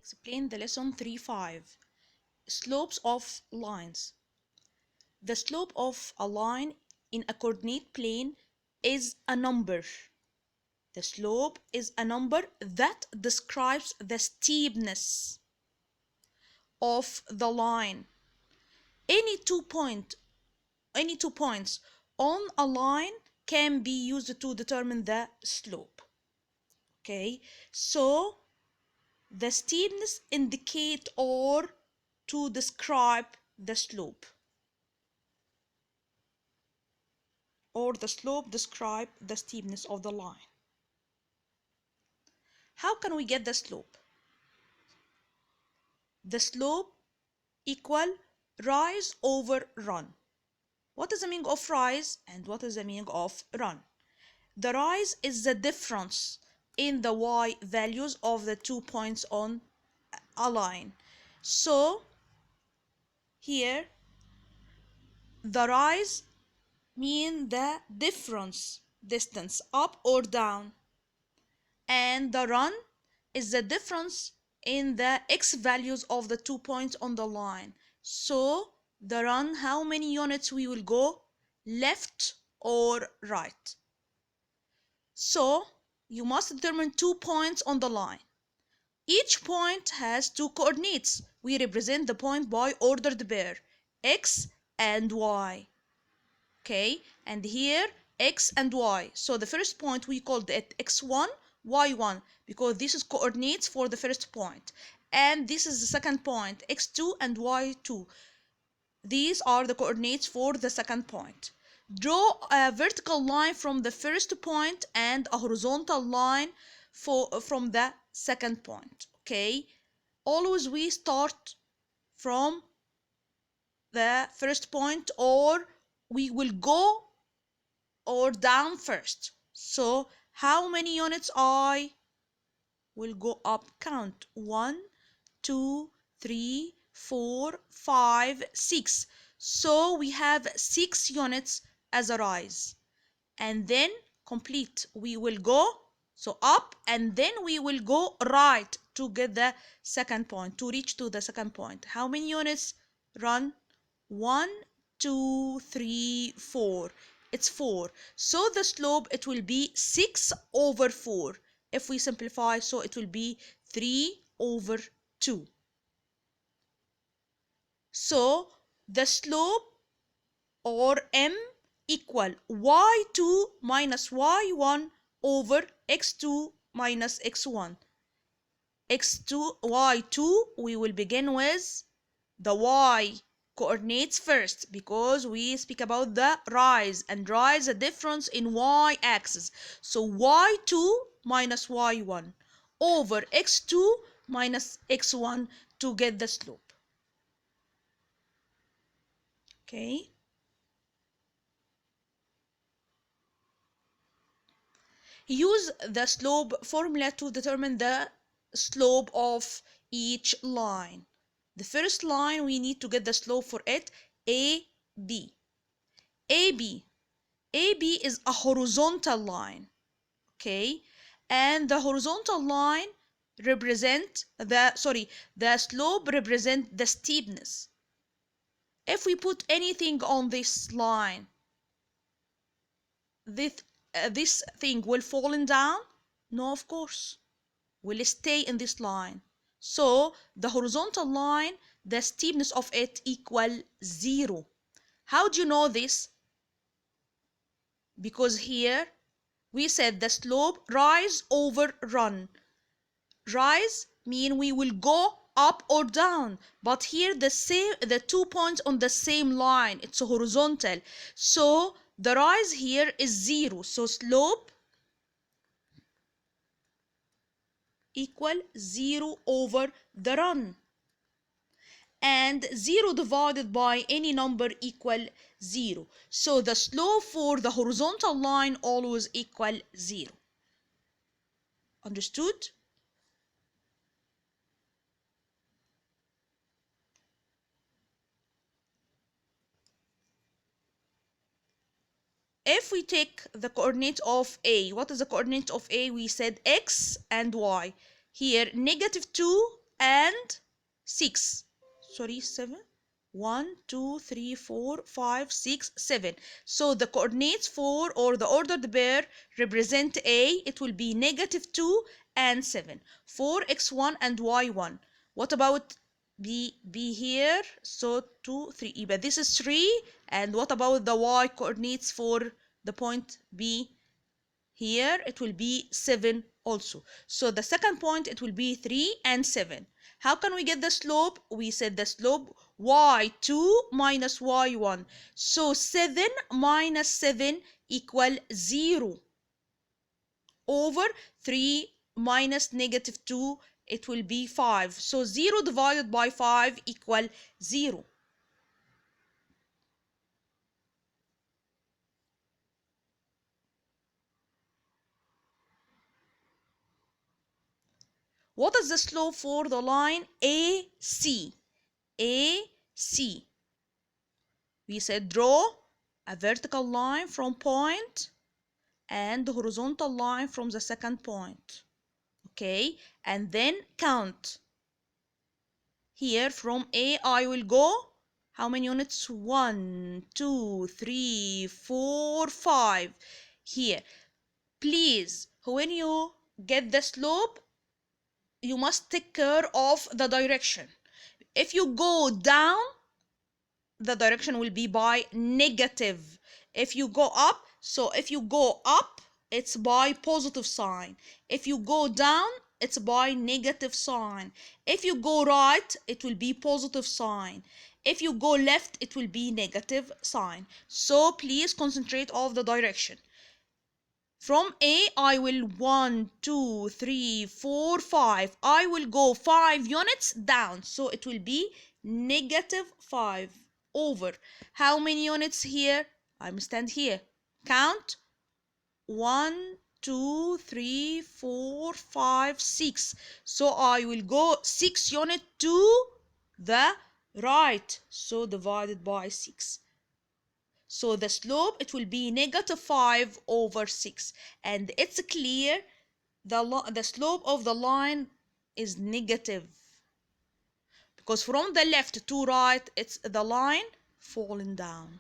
Explain the lesson 3.5. Slopes of lines. The slope of a line in a coordinate plane is a number. The slope is a number that describes the steepness of the line. Any two points on a line can be used to determine the slope. Okay, so the steepness indicate or to describe the slope, or the slope describe the steepness of the line. How can we get the slope? The slope equal rise over run. What is the meaning of rise and what is the meaning of run? The rise is the difference in the y values of the 2 points on a line. So here the rise mean the difference distance up or down, and the run is the difference in the x values of the 2 points on the line. So the run, how many units we will go left or right. So you must determine 2 points on the line. Each point has 2 coordinates. We represent the point by ordered pair, x and y. Okay, and here x and y. So the first point we called it x1, y1, because this is coordinates for the first point. And this is the second point, x2 and y2. These are the coordinates for the second point. Draw a vertical line from the first point and a horizontal line from the second point. Okay, always we start from the first point, or we will go or down first. So how many units I will go up? Count 1, 2, 3, 4, 5, 6. So we have 6 units as a rise, and then complete we will go so up, and then we will go right to get the second point, to reach to the second point. How many units run? 1, 2, 3, 4. It's 4. So the slope, it will be 6 over 4. If we simplify, so it will be 3 over 2. So the slope, or m, equal y2 minus y1 over x2 minus x1. x2, y2, we will begin with the y coordinates first, because we speak about the rise, and rise a difference in y axis. So y2 minus y1 over x2 minus x1 to get the slope. Okay, use the slope formula to determine the slope of each line. The first line, we need to get the slope for it, AB. AB is a horizontal line, okay? And the horizontal line represent the slope represent the steepness. If we put anything on this line, this thing will fallen down? No, of course. Will stay in this line. So the horizontal line, the steepness of it equal 0. How do you know this? Because here we said the slope rise over run. Rise mean we will go up or down, but here the 2 points on the same line, it's a horizontal. So the rise here is 0. So slope equal 0 over the run, and 0 divided by any number equal 0. So the slope for the horizontal line always equal 0. Understood? If we take the coordinate of A, what is the coordinate of A? We said x and y. Here, -2 and 6. Sorry, 7. 1, 2, 3, 4, 5, 6, 7. So the coordinates for, or the ordered pair, represent A. It will be negative 2 and 7 for x1 and y1. What about B here? So 2, 3. But this is 3. And what about the y coordinates for the point B? Here it will be 7 also. So the second point, it will be 3 and 7. How can we get the slope? We said the slope y2 minus y1. So 7 minus 7 equal 0 over 3 minus negative 2, it will be 5. So 0 divided by 5 equal 0. What is the slope for the line AC? AC. We said draw a vertical line from point and the horizontal line from the second point. Okay, and then count. Here from A I will go how many units? 1, 2, 3, 4, 5. Here, please, when you get the slope, you must take care of the direction. If you go down, the direction will be by negative. If you go up, so if you go up, it's by positive sign. If you go down, it's by negative sign. If you go right, it will be positive sign. If you go left, it will be negative sign. So please concentrate on the direction. From A, I will 1, 2, 3, 4, 5. I will go 5 units down. So it will be negative 5 over. How many units here? I'm stand here. Count. 1, 2, 3, 4, 5, 6. So I will go 6 units to the right. So divided by 6. So the slope, it will be negative 5 over 6. And it's clear the slope of the line is negative. Because from the left to right, it's the line falling down.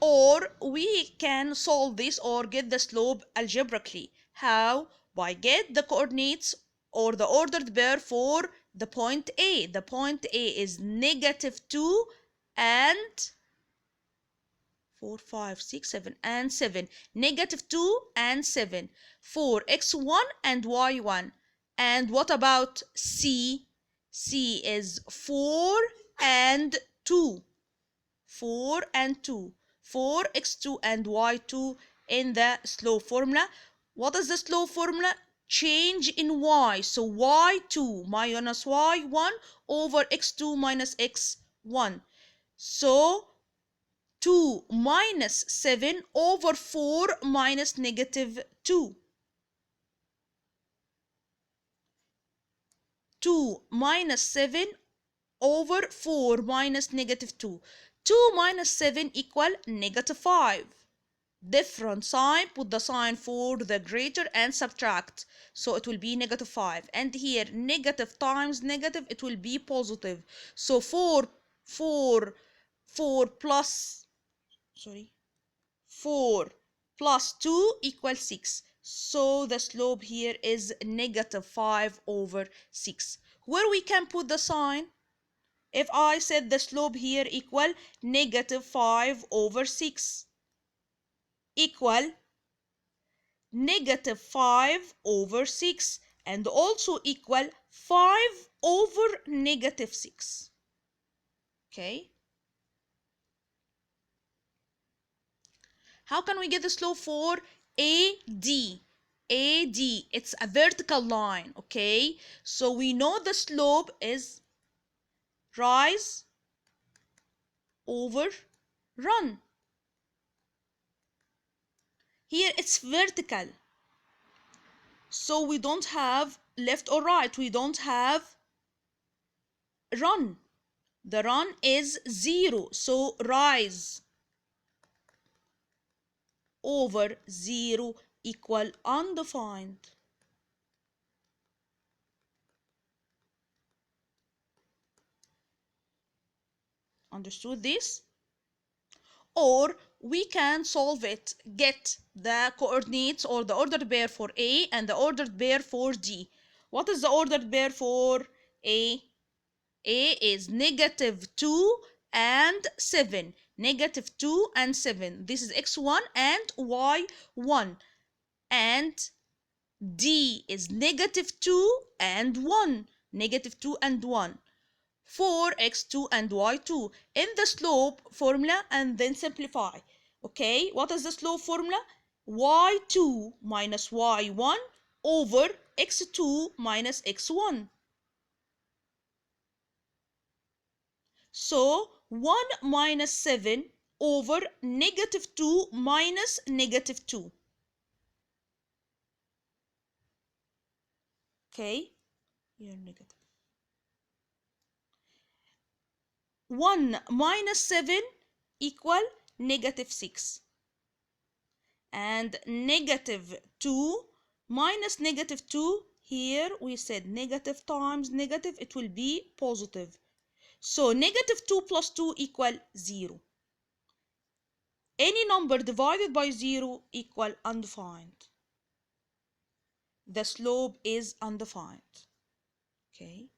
Or we can solve this or get the slope algebraically. How? By get the coordinates or the ordered pair for the point A. The point A is negative 2 and 4, 5, 6, 7, and 7. Negative 2 and 7 for x1 and y1. And what about C? C is 4 and 2. 4 and 2. For x2 and y2 in the slope formula. What is the slope formula? Change in y. So y2 minus y1 over x2 minus x1. So 2 minus 7 over 4 minus negative 2. 2 minus 7 over 4 minus negative 2. 2 minus 7 equal negative 5. Different sign, put the sign for the greater and subtract. So it will be negative 5. And here, negative times negative, it will be positive. So 4 plus, sorry, 4 plus 2 equals 6. So the slope here is negative 5 over 6. Where we can put the sign? If I said the slope here equal negative 5 over 6 equal negative 5 over 6 and also equal 5 over negative 6. Okay. How can we get the slope for AD? AD, it's a vertical line, okay? So we know the slope is rise over run. Here it's vertical. So we don't have left or right. We don't have run. The run is 0. So rise over 0 equal undefined. Understood this? Or we can solve it, get the coordinates or the ordered pair for A and the ordered pair for D. What is the ordered pair for A? A is -2 and 7. -2 and 7. This is x1 and y1. And D is -2 and 1. -2 and 1. For x2 and y2 in the slope formula, and then simplify. Okay, what is the slope formula? Y2 minus y1 over x2 minus x1. So 1 minus 7 over -2 minus -2. Okay, here negative. 1 minus 7 equal -6. And -2 minus -2, here we said negative times negative, it will be positive. So -2 plus 2 equal 0. Any number divided by 0 equal undefined. The slope is undefined. Okay.